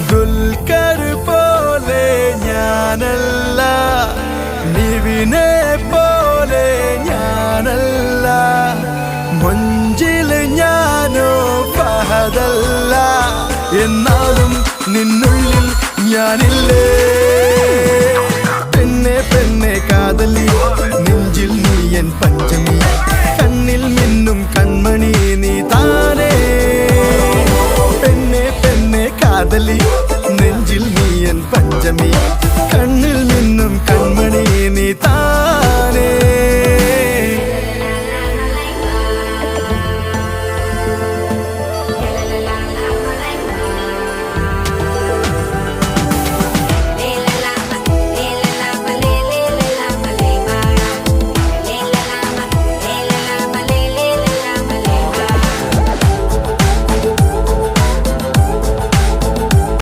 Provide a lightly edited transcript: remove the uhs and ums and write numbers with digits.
ദുൽഖർ പോലെ ഞാനല്ല, നിവിനെ പോലെ ഞാനല്ല, മൊഞ്ചില് ഞാനോ ഫഹദല്ല, എന്നാലും നിന്നുള്ളിൽ ഞാനില്ലേ. പെണ്ണെ പെണ്ണെ കാതലി, നെഞ്ചിൽ നീ എൻ പഞ്ചമി, കണ്ണിൽ മിന്നും കൺമണി നീ താനേ. പെണ്ണെ പെണ്ണെ കാതലി.